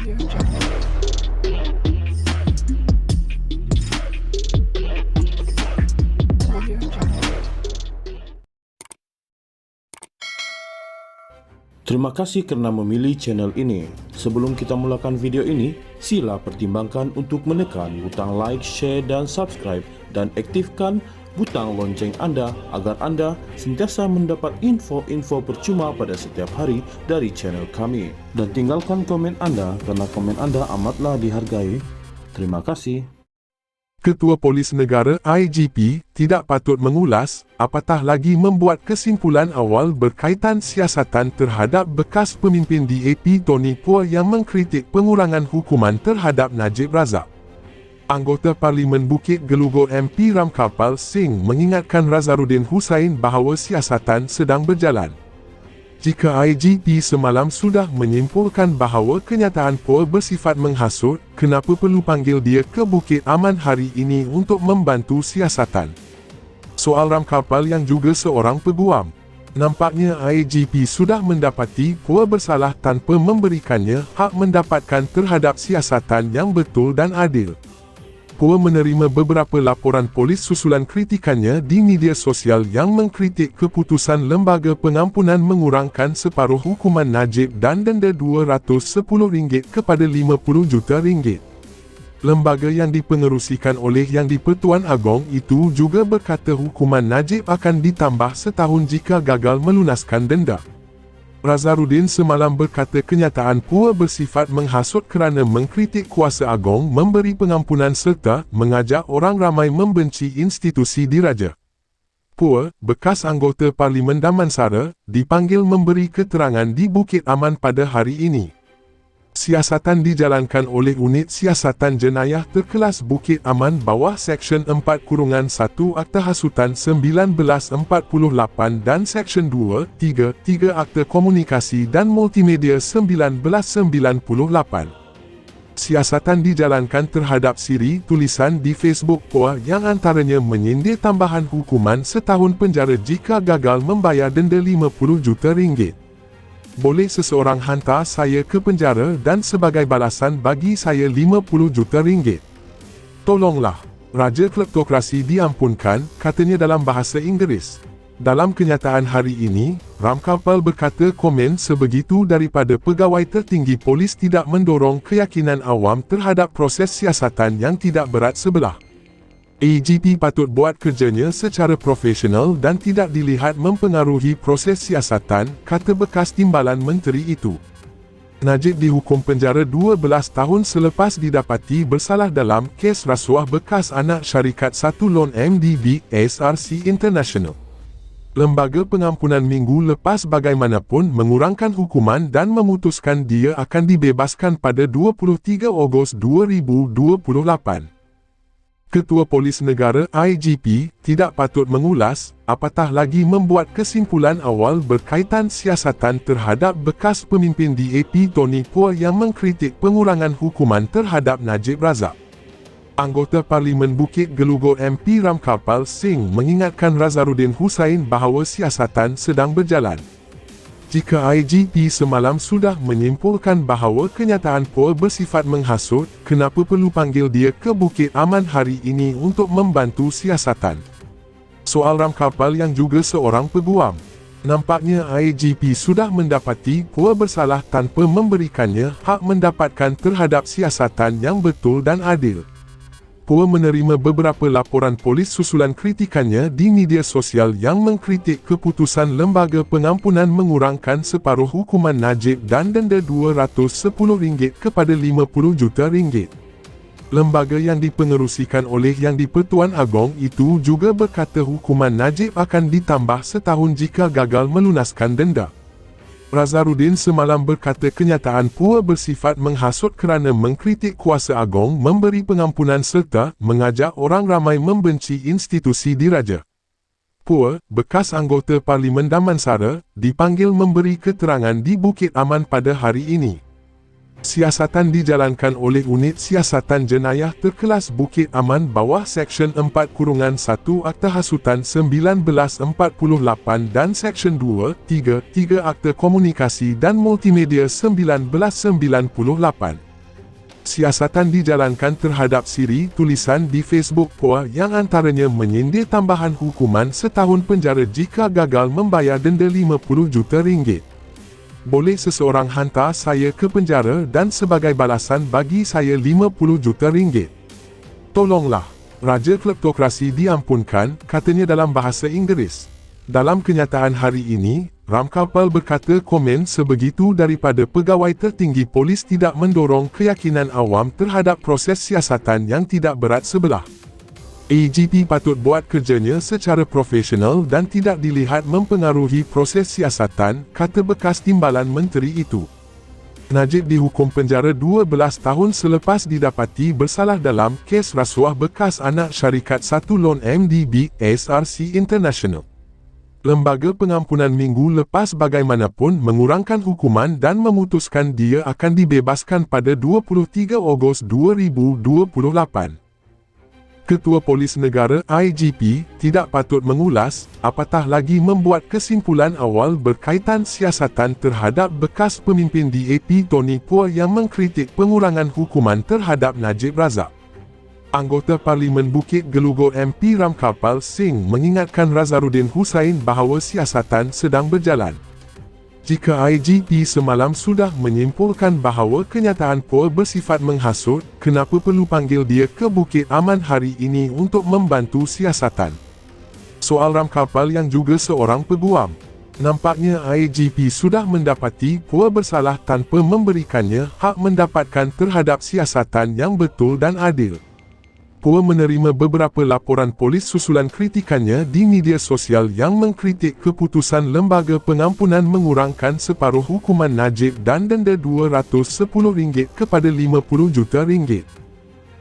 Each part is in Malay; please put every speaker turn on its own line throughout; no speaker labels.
Terima kasih kerana memilih channel ini. Sebelum kita mulakan video ini, sila pertimbangkan untuk menekan butang like, share dan subscribe dan aktifkan butang lonceng anda agar anda sentiasa mendapat info-info percuma pada setiap hari dari channel kami. Dan tinggalkan komen anda kerana komen anda amatlah dihargai. Terima kasih.
Ketua Polis Negara IGP tidak patut mengulas, apatah lagi membuat kesimpulan awal berkaitan siasatan terhadap bekas pemimpin DAP Tony Poe yang mengkritik pengurangan hukuman terhadap Najib Razak. Anggota Parlimen Bukit Gelugor MP Ramkarpal Singh mengingatkan Razaruddin Hussain bahawa siasatan sedang berjalan. Jika IGP semalam sudah menyimpulkan bahawa kenyataan Poe bersifat menghasut, kenapa perlu panggil dia ke Bukit Aman hari ini untuk membantu siasatan? Soal Ramkarpal yang juga seorang peguam. Nampaknya IGP sudah mendapati Poe bersalah tanpa memberikannya hak mendapatkan terhadap siasatan yang betul dan adil. Poe menerima beberapa laporan polis susulan kritikannya di media sosial yang mengkritik keputusan Lembaga Pengampunan mengurangkan separuh hukuman Najib dan denda RM210 kepada RM50 juta. Lembaga yang dipengerusikan oleh Yang di-Pertuan Agong itu juga berkata hukuman Najib akan ditambah setahun jika gagal melunaskan denda. Razaruddin semalam berkata kenyataan Poe bersifat menghasut kerana mengkritik kuasa agong memberi pengampunan serta mengajak orang ramai membenci institusi diraja. Poe, bekas anggota Parlimen Damansara, dipanggil memberi keterangan di Bukit Aman pada hari ini. Siasatan dijalankan oleh Unit Siasatan Jenayah Terkelas Bukit Aman bawah Seksyen 4-1 Akta Hasutan 1948 dan Seksyen 2-3 Akta Komunikasi dan Multimedia 1998. Siasatan dijalankan terhadap siri tulisan di Facebook Poe yang antaranya menyindir tambahan hukuman setahun penjara jika gagal membayar denda RM50 juta. Boleh seseorang hantar saya ke penjara dan sebagai balasan bagi saya RM50 juta. Tolonglah, Raja Kleptokrasi diampunkan, katanya dalam bahasa Inggeris. Dalam kenyataan hari ini, Ramkarpal berkata komen sebegitu daripada pegawai tertinggi polis tidak mendorong keyakinan awam terhadap proses siasatan yang tidak berat sebelah. IGP patut buat kerjanya secara profesional dan tidak dilihat mempengaruhi proses siasatan, kata bekas timbalan menteri itu. Najib dihukum penjara 12 tahun selepas didapati bersalah dalam kes rasuah bekas anak syarikat satu loan MDB, SRC International. Lembaga pengampunan minggu lepas bagaimanapun mengurangkan hukuman dan memutuskan dia akan dibebaskan pada 23 Ogos 2028. Ketua Polis Negara IGP tidak patut mengulas, apatah lagi membuat kesimpulan awal berkaitan siasatan terhadap bekas pemimpin DAP Tony Poe yang mengkritik pengurangan hukuman terhadap Najib Razak. Anggota Parlimen Bukit Gelugor MP Ramkarpal Singh mengingatkan Razaruddin Hussain bahawa siasatan sedang berjalan. Jika IGP semalam sudah menyimpulkan bahawa kenyataan Poe bersifat menghasut, kenapa perlu panggil dia ke Bukit Aman hari ini untuk membantu siasatan? Soal Ramkarpal yang juga seorang peguam. Nampaknya IGP sudah mendapati Poe bersalah tanpa memberikannya hak mendapatkan terhadap siasatan yang betul dan adil. Poe menerima beberapa laporan polis susulan kritikannya di media sosial yang mengkritik keputusan Lembaga Pengampunan mengurangkan separuh hukuman Najib dan denda RM210 kepada RM50 juta. Lembaga yang dipengerusikan oleh Yang di-Pertuan Agong itu juga berkata hukuman Najib akan ditambah setahun jika gagal melunaskan denda. Razaruddin semalam berkata kenyataan Poe bersifat menghasut kerana mengkritik kuasa agong memberi pengampunan serta mengajak orang ramai membenci institusi diraja. Poe, bekas anggota Parlimen Damansara, dipanggil memberi keterangan di Bukit Aman pada hari ini. Siasatan dijalankan oleh Unit Siasatan Jenayah Terkelas Bukit Aman bawah Seksyen 4-1 Akta Hasutan 1948 dan Seksyen 2-3 Akta Komunikasi dan Multimedia 1998. Siasatan dijalankan terhadap Siri tulisan di Facebook POA yang antaranya menyindir tambahan hukuman setahun penjara jika gagal membayar denda RM50 juta. Boleh seseorang hantar saya ke penjara dan sebagai balasan bagi saya RM50 juta. Tolonglah, Raja Kleptokrasi diampunkan, katanya dalam bahasa Inggeris. Dalam kenyataan hari ini, Ramkapal berkata komen sebegitu daripada pegawai tertinggi polis tidak mendorong keyakinan awam terhadap proses siasatan yang tidak berat sebelah. AGP patut buat kerjanya secara profesional dan tidak dilihat mempengaruhi proses siasatan, kata bekas timbalan menteri itu. Najib dihukum penjara 12 tahun selepas didapati bersalah dalam kes rasuah bekas anak syarikat satu loan MDB SRC International. Lembaga pengampunan minggu lepas bagaimanapun mengurangkan hukuman dan memutuskan dia akan dibebaskan pada 23 Ogos 2028. Ketua Polis Negara IGP tidak patut mengulas, apatah lagi membuat kesimpulan awal berkaitan siasatan terhadap bekas pemimpin DAP Tony Poa yang mengkritik pengurangan hukuman terhadap Najib Razak. Anggota Parlimen Bukit Gelugor MP Ramkapal Singh mengingatkan Razarudin Hussain bahawa siasatan sedang berjalan. Jika IGP semalam sudah menyimpulkan bahawa kenyataan Poa bersifat menghasut, kenapa perlu panggil dia ke Bukit Aman hari ini untuk membantu siasatan? Soal Ramkapal yang juga seorang peguam. Nampaknya IGP sudah mendapati Poa bersalah tanpa memberikannya hak mendapatkan terhadap siasatan yang betul dan adil. Poa menerima beberapa laporan polis susulan kritikannya di media sosial yang mengkritik keputusan Lembaga Pengampunan mengurangkan separuh hukuman Najib dan denda RM210 kepada RM50 juta.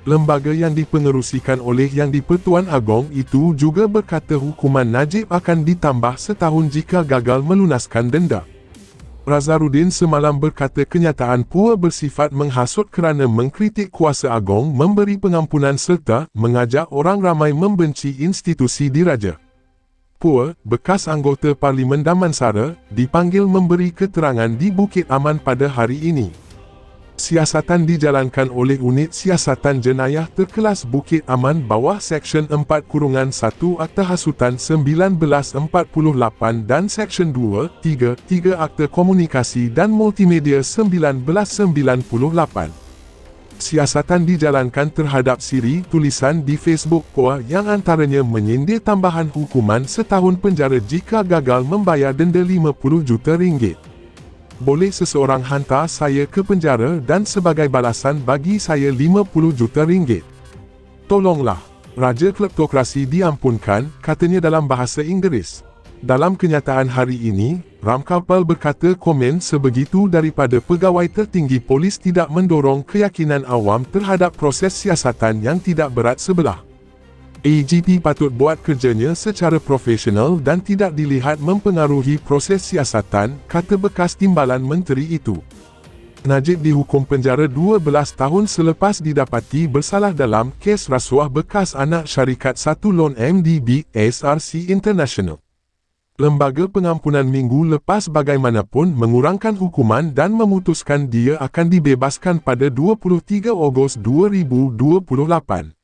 Lembaga yang dipengerusikan oleh Yang di-Pertuan Agong itu juga berkata hukuman Najib akan ditambah setahun jika gagal melunaskan denda. Razarudin semalam berkata kenyataan Poa bersifat menghasut kerana mengkritik kuasa agong memberi pengampunan serta mengajak orang ramai membenci institusi diraja. Poa, bekas anggota Parlimen Damansara, dipanggil memberi keterangan di Bukit Aman pada hari ini. Siasatan dijalankan oleh Unit Siasatan Jenayah Terkelas Bukit Aman bawah Seksyen 4-1 Akta Hasutan 1948 dan Seksyen 2-3 Akta Komunikasi dan Multimedia 1998. Siasatan dijalankan terhadap Siri tulisan di Facebook Poa yang antaranya menyindir tambahan hukuman setahun penjara jika gagal membayar denda RM50 juta. Boleh seseorang hantar saya ke penjara dan sebagai balasan bagi saya RM50 juta. Tolonglah, Raja Kleptokrasi diampunkan, katanya dalam bahasa Inggeris. Dalam kenyataan hari ini, Ramkapal berkata komen sebegitu daripada pegawai tertinggi polis tidak mendorong keyakinan awam terhadap proses siasatan yang tidak berat sebelah. AGP patut buat kerjanya secara profesional dan tidak dilihat mempengaruhi proses siasatan, kata bekas timbalan menteri itu. Najib dihukum penjara 12 tahun selepas didapati bersalah dalam kes rasuah bekas anak syarikat satu loan MDB SRC International. Lembaga pengampunan minggu lepas bagaimanapun mengurangkan hukuman dan memutuskan dia akan dibebaskan pada 23 Ogos 2028.